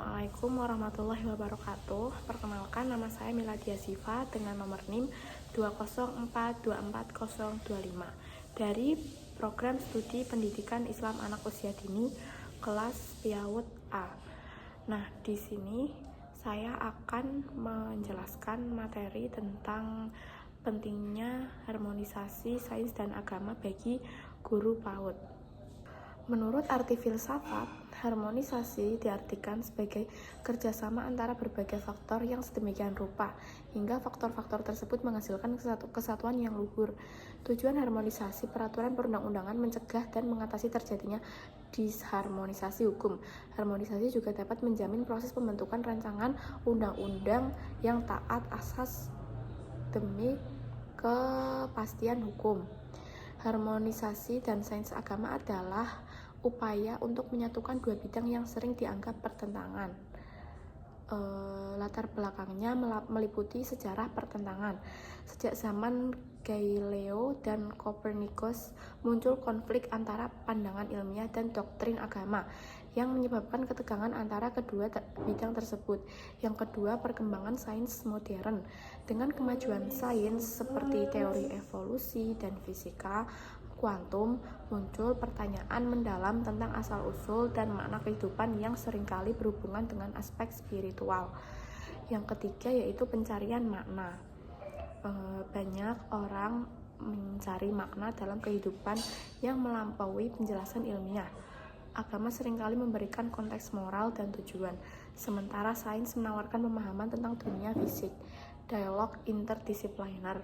Assalamualaikum warahmatullahi wabarakatuh. Perkenalkan, nama saya Miladia Siva dengan nomor NIM 204240025 dari Program Studi Pendidikan Islam Anak Usia Dini kelas PIAUD A. Nah, di sini saya akan menjelaskan materi tentang pentingnya harmonisasi sains dan agama bagi guru PAUD. Menurut arti filsafat, harmonisasi diartikan sebagai kerjasama antara berbagai faktor yang sedemikian rupa, hingga faktor-faktor tersebut menghasilkan kesatuan yang luhur. Tujuan harmonisasi peraturan perundang-undangan mencegah dan mengatasi terjadinya disharmonisasi hukum. Harmonisasi juga dapat menjamin proses pembentukan rancangan undang-undang yang taat asas demi kepastian hukum. Harmonisasi dan sains agama adalah upaya untuk menyatukan dua bidang yang sering dianggap bertentangan. Latar belakangnya meliputi sejarah pertentangan. Sejak zaman Galileo dan Copernicus muncul konflik antara pandangan ilmiah dan doktrin agama yang menyebabkan ketegangan antara kedua bidang tersebut. Yang kedua, perkembangan sains modern. Dengan kemajuan sains seperti teori evolusi dan fisika kuantum, muncul pertanyaan mendalam tentang asal-usul dan makna kehidupan yang seringkali berhubungan dengan aspek spiritual. Yang ketiga yaitu pencarian makna. Banyak orang mencari makna dalam kehidupan yang melampaui penjelasan ilmiah. Agama seringkali memberikan konteks moral dan tujuan, sementara sains menawarkan pemahaman tentang dunia fisik. Dialog interdisipliner,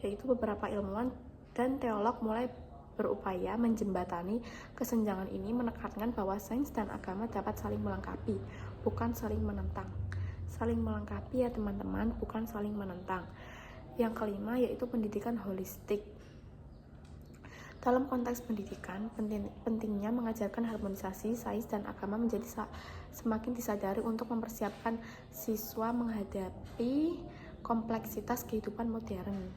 yaitu beberapa ilmuwan dan teolog mulai berupaya menjembatani kesenjangan ini, menekankan bahwa sains dan agama dapat saling melengkapi, bukan saling menentang. Saling melengkapi ya teman-teman, bukan saling menentang. Yang kelima yaitu pendidikan holistik. Dalam konteks pendidikan, pentingnya mengajarkan harmonisasi sains dan agama menjadi semakin disadari untuk mempersiapkan siswa menghadapi kompleksitas kehidupan modern.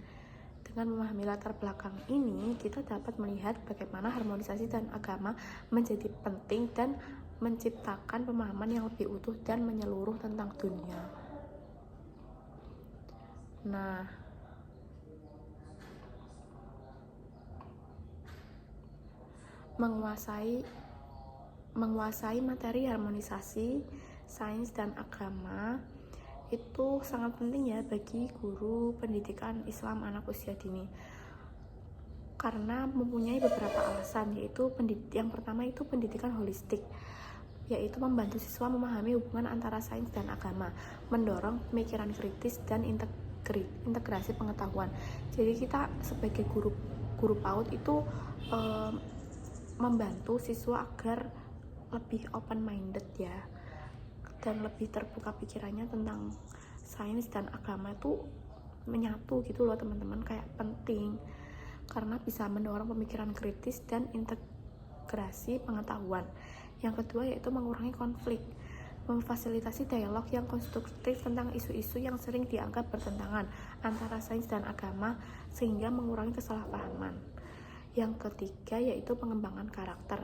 Dengan memahami latar belakang ini, kita dapat melihat bagaimana harmonisasi dan agama menjadi penting dan menciptakan pemahaman yang lebih utuh dan menyeluruh tentang dunia. Nah, menguasai materi harmonisasi sains dan agama itu sangat penting ya bagi guru pendidikan Islam anak usia dini, karena mempunyai beberapa alasan, yaitu yang pertama itu pendidikan holistik, yaitu membantu siswa memahami hubungan antara sains dan agama, mendorong pemikiran kritis dan integrasi pengetahuan. Jadi kita sebagai guru PAUD itu membantu siswa agar lebih open minded ya, dan lebih terbuka pikirannya tentang sains dan agama itu menyatu gitu loh teman-teman, kayak penting karena bisa mendorong pemikiran kritis dan integrasi pengetahuan. Yang kedua yaitu mengurangi konflik, memfasilitasi dialog yang konstruktif tentang isu-isu yang sering dianggap bertentangan antara sains dan agama sehingga mengurangi kesalahpahaman. Yang ketiga yaitu pengembangan karakter,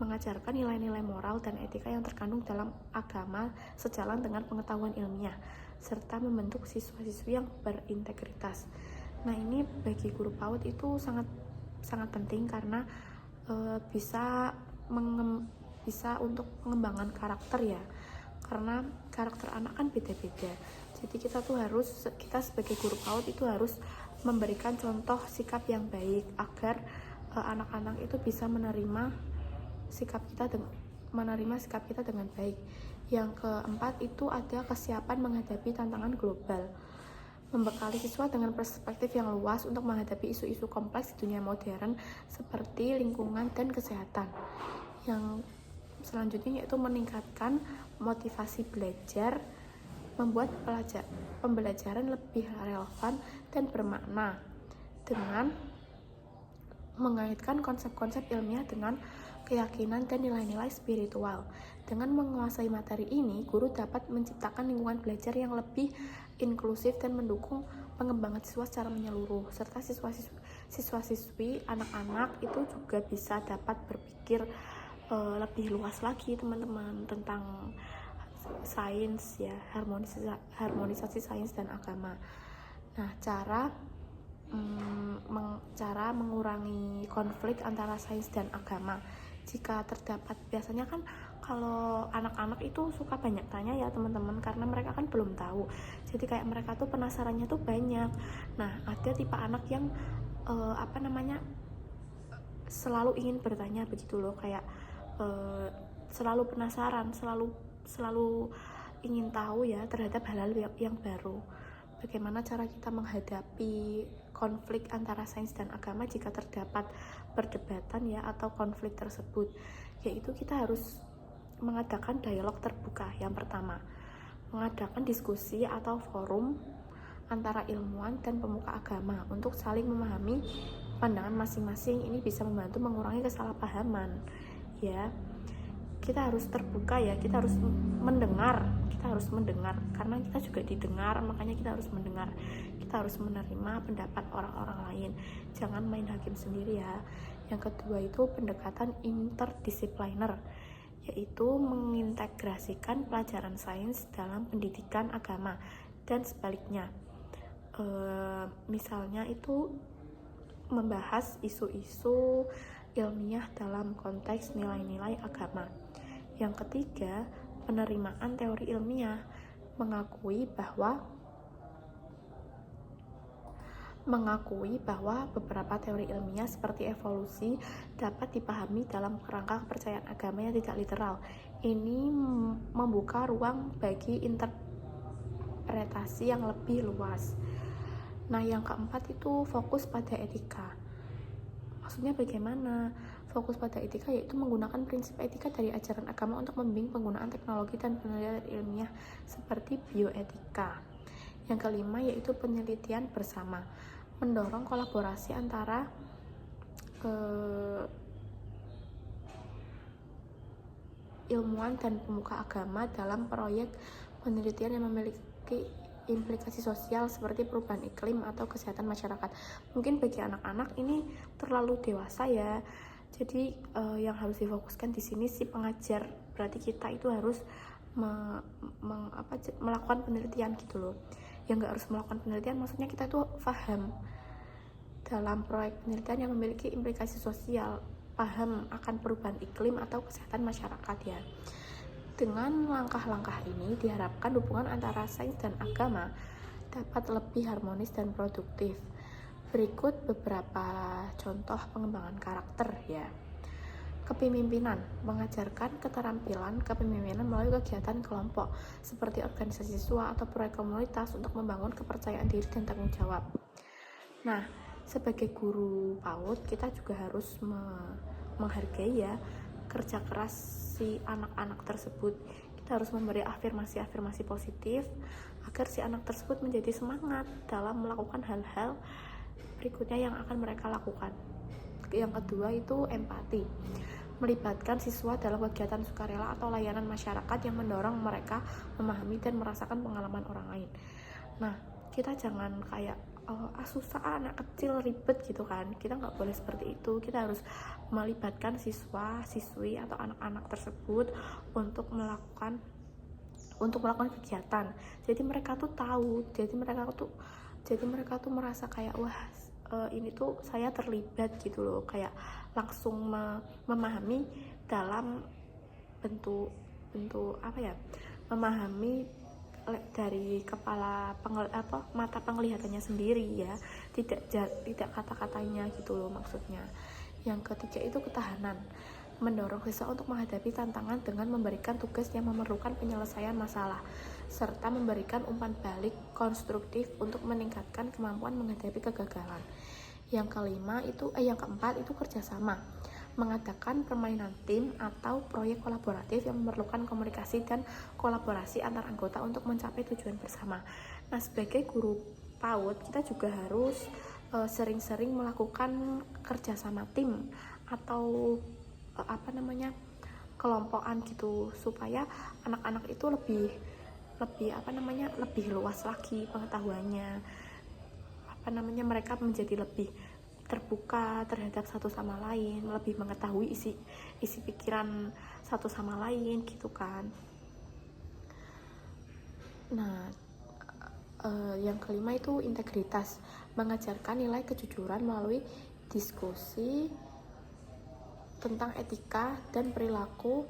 mengajarkan nilai-nilai moral dan etika yang terkandung dalam agama sejalan dengan pengetahuan ilmiah, serta membentuk siswa-siswi yang berintegritas. Nah, ini bagi guru PAUD itu sangat penting karena bisa untuk pengembangan karakter ya, karena karakter anak kan beda-beda. Jadi kita sebagai guru PAUD itu harus memberikan contoh sikap yang baik agar anak-anak itu bisa menerima sikap kita dengan baik. Yang keempat itu ada kesiapan menghadapi tantangan global, membekali siswa dengan perspektif yang luas untuk menghadapi isu-isu kompleks di dunia modern seperti lingkungan dan kesehatan. Yang selanjutnya yaitu meningkatkan motivasi belajar, membuat pembelajaran lebih relevan dan bermakna dengan mengaitkan konsep-konsep ilmiah dengan keyakinan dan nilai-nilai spiritual. Dengan menguasai materi ini, guru dapat menciptakan lingkungan belajar yang lebih inklusif dan mendukung pengembangan siswa secara menyeluruh, serta siswa-siswi anak-anak itu juga bisa dapat berpikir lebih luas lagi teman-teman tentang sains ya, harmonisasi sains dan agama. Nah, cara mengurangi konflik antara sains dan agama jika terdapat, biasanya kan kalau anak-anak itu suka banyak tanya ya teman-teman, karena mereka kan belum tahu, jadi kayak mereka tuh penasarannya tuh banyak. Nah, ada tipe anak yang selalu ingin bertanya begitu loh, kayak selalu penasaran, selalu ingin tahu ya terhadap hal-hal yang baru. Bagaimana cara kita menghadapi konflik antara sains dan agama jika terdapat perdebatan ya atau konflik tersebut, yaitu kita harus mengadakan dialog terbuka. Yang pertama, mengadakan diskusi atau forum antara ilmuwan dan pemuka agama untuk saling memahami pandangan masing-masing. Ini bisa membantu mengurangi kesalahpahaman ya. Kita harus terbuka ya, kita harus mendengar, karena kita juga didengar, makanya kita harus mendengar, kita harus menerima pendapat orang-orang lain, jangan main hakim sendiri ya. Yang kedua itu pendekatan interdisipliner, yaitu mengintegrasikan pelajaran sains dalam pendidikan agama dan sebaliknya. Misalnya itu membahas isu-isu ilmiah dalam konteks nilai-nilai agama. Yang ketiga, penerimaan teori ilmiah, mengakui bahwa beberapa teori ilmiah seperti evolusi dapat dipahami dalam kerangka kepercayaan agama yang tidak literal. Ini membuka ruang bagi interpretasi yang lebih luas. Nah, yang keempat itu fokus pada etika. Maksudnya bagaimana? Fokus pada etika yaitu menggunakan prinsip etika dari ajaran agama untuk membimbing penggunaan teknologi dan penelitian ilmiah seperti bioetika. Yang kelima yaitu penelitian bersama, mendorong kolaborasi antara ilmuwan dan pemuka agama dalam proyek penelitian yang memiliki implikasi sosial seperti perubahan iklim atau kesehatan masyarakat. Mungkin bagi anak-anak ini terlalu dewasa ya. Jadi yang harus difokuskan di sini si pengajar. Berarti kita itu harus melakukan penelitian gitu loh. Yang nggak harus melakukan penelitian, maksudnya kita tuh paham dalam proyek penelitian yang memiliki implikasi sosial, paham akan perubahan iklim atau kesehatan masyarakat ya. Dengan langkah-langkah ini diharapkan hubungan antara sains dan agama dapat lebih harmonis dan produktif. Berikut beberapa contoh pengembangan karakter ya. Kepemimpinan, mengajarkan keterampilan kepemimpinan melalui kegiatan kelompok seperti organisasi siswa atau proyek komunitas untuk membangun kepercayaan diri dan tanggung jawab. Nah, sebagai guru PAUD kita juga harus menghargai ya kerja keras si anak-anak tersebut. Kita harus memberi afirmasi positif agar si anak tersebut menjadi semangat dalam melakukan hal-hal berikutnya yang akan mereka lakukan. Yang kedua itu empati, melibatkan siswa dalam kegiatan sukarela atau layanan masyarakat yang mendorong mereka memahami dan merasakan pengalaman orang lain. Nah, kita jangan kayak susah anak kecil ribet gitu kan, kita nggak boleh seperti itu. Kita harus melibatkan siswa, siswi atau anak-anak tersebut untuk melakukan kegiatan. Jadi mereka tuh tahu, jadi mereka tuh merasa kayak wah ini tuh saya terlibat gitu loh, kayak langsung memahami dalam bentuk memahami dari mata penglihatannya sendiri ya, tidak kata-katanya gitu loh maksudnya. Yang ketiga itu ketahanan, mendorong siswa untuk menghadapi tantangan dengan memberikan tugas yang memerlukan penyelesaian masalah serta memberikan umpan balik konstruktif untuk meningkatkan kemampuan menghadapi kegagalan. Yang keempat itu kerjasama, mengadakan permainan tim atau proyek kolaboratif yang memerlukan komunikasi dan kolaborasi antar anggota untuk mencapai tujuan bersama. Nah, sebagai guru PAUD kita juga harus sering-sering melakukan kerjasama tim atau kelompokan gitu, supaya anak-anak itu lebih luas lagi pengetahuannya, mereka menjadi lebih terbuka terhadap satu sama lain, lebih mengetahui isi pikiran satu sama lain gitu kan. Nah, yang kelima itu integritas, mengajarkan nilai kejujuran melalui diskusi tentang etika dan perilaku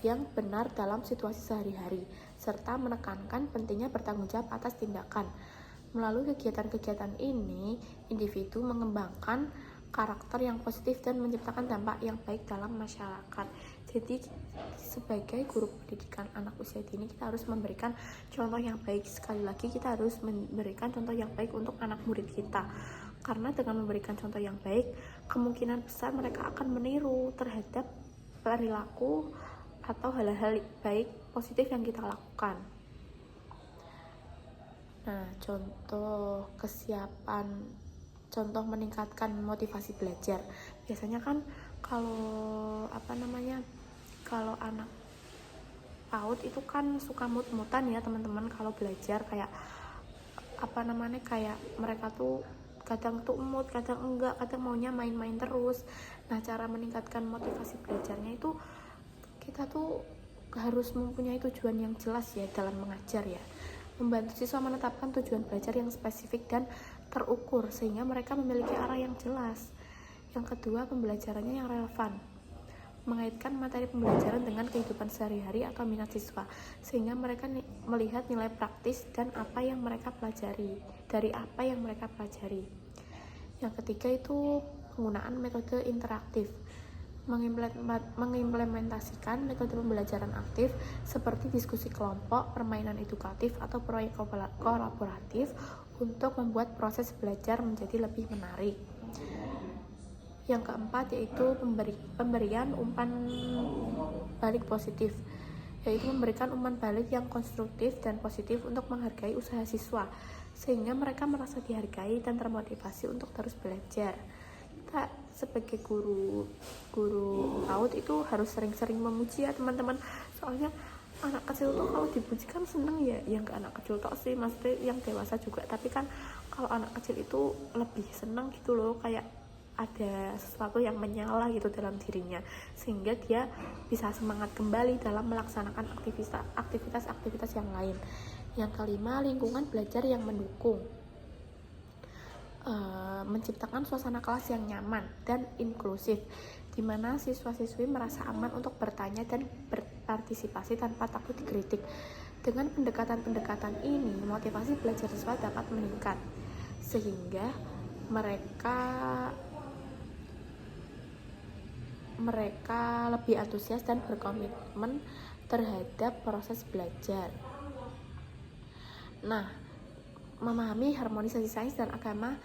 yang benar dalam situasi sehari-hari, serta menekankan pentingnya bertanggung jawab atas tindakan. Melalui kegiatan-kegiatan ini, individu mengembangkan karakter yang positif dan menciptakan dampak yang baik dalam masyarakat. Jadi sebagai guru pendidikan anak usia dini, kita harus memberikan contoh yang baik. Sekali lagi, kita harus memberikan contoh yang baik untuk anak murid kita, karena dengan memberikan contoh yang baik, kemungkinan besar mereka akan meniru terhadap perilaku atau hal-hal baik positif yang kita lakukan. Nah, contoh kesiapan, contoh meningkatkan motivasi belajar. Biasanya kan kalau anak PAUD itu kan suka mut-mutan ya teman-teman kalau belajar, kayak kayak mereka tuh kadang tuh mood, kadang enggak, kadang maunya main-main terus. Nah, cara meningkatkan motivasi belajarnya itu kita tuh harus mempunyai tujuan yang jelas ya dalam mengajar ya. Membantu siswa menetapkan tujuan belajar yang spesifik dan terukur sehingga mereka memiliki arah yang jelas. Yang kedua, pembelajarannya yang relevan. Mengaitkan materi pembelajaran dengan kehidupan sehari-hari atau minat siswa sehingga mereka melihat nilai praktis dan apa yang mereka pelajari dari apa yang mereka pelajari. Yang ketiga itu penggunaan metode interaktif, mengimplementasikan metode pembelajaran aktif seperti diskusi kelompok, permainan edukatif, atau proyek kolaboratif untuk membuat proses belajar menjadi lebih menarik. Yang keempat yaitu pemberian umpan balik positif, yaitu memberikan umpan balik yang konstruktif dan positif untuk menghargai usaha siswa sehingga mereka merasa dihargai dan termotivasi untuk terus belajar. Kita sebagai guru PAUD itu harus sering-sering memuji ya teman-teman, soalnya anak kecil tuh kalau dipuji kan seneng ya, yang ke anak kecil tok sih, maksudnya yang dewasa juga, tapi kan kalau anak kecil itu lebih seneng gitu loh, kayak ada sesuatu yang menyala gitu dalam dirinya sehingga dia bisa semangat kembali dalam melaksanakan aktivitas yang lain. Yang kelima, lingkungan belajar yang mendukung, menciptakan suasana kelas yang nyaman dan inklusif di mana siswa-siswi merasa aman untuk bertanya dan berpartisipasi tanpa takut dikritik. Dengan pendekatan-pendekatan ini, motivasi belajar siswa dapat meningkat sehingga mereka lebih antusias dan berkomitmen terhadap proses belajar. Nah, memahami harmonisasi sains dan agama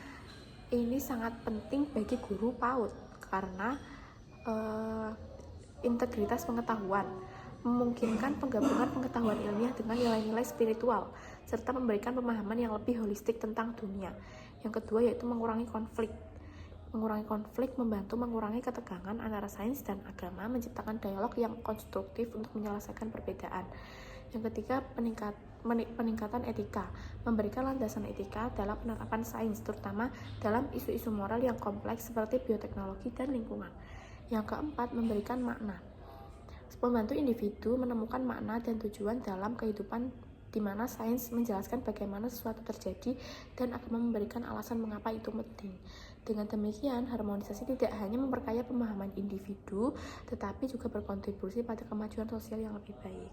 ini sangat penting bagi guru PAUD karena integritas pengetahuan memungkinkan penggabungan pengetahuan ilmiah dengan nilai-nilai spiritual serta memberikan pemahaman yang lebih holistik tentang dunia. Yang kedua yaitu mengurangi konflik, membantu mengurangi ketegangan antara sains dan agama, menciptakan dialog yang konstruktif untuk menyelesaikan perbedaan. Yang ketiga, peningkatan etika, memberikan landasan etika dalam penerapan sains, terutama dalam isu-isu moral yang kompleks seperti bioteknologi dan lingkungan. Yang keempat, memberikan makna, membantu individu menemukan makna dan tujuan dalam kehidupan di mana sains menjelaskan bagaimana sesuatu terjadi dan agama memberikan alasan mengapa itu penting. Dengan demikian, harmonisasi tidak hanya memperkaya pemahaman individu, tetapi juga berkontribusi pada kemajuan sosial yang lebih baik.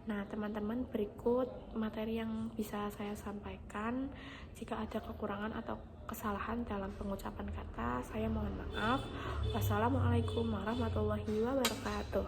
Nah, teman-teman, berikut materi yang bisa saya sampaikan. Jika ada kekurangan atau kesalahan dalam pengucapan kata, saya mohon maaf. Wassalamualaikum warahmatullahi wabarakatuh.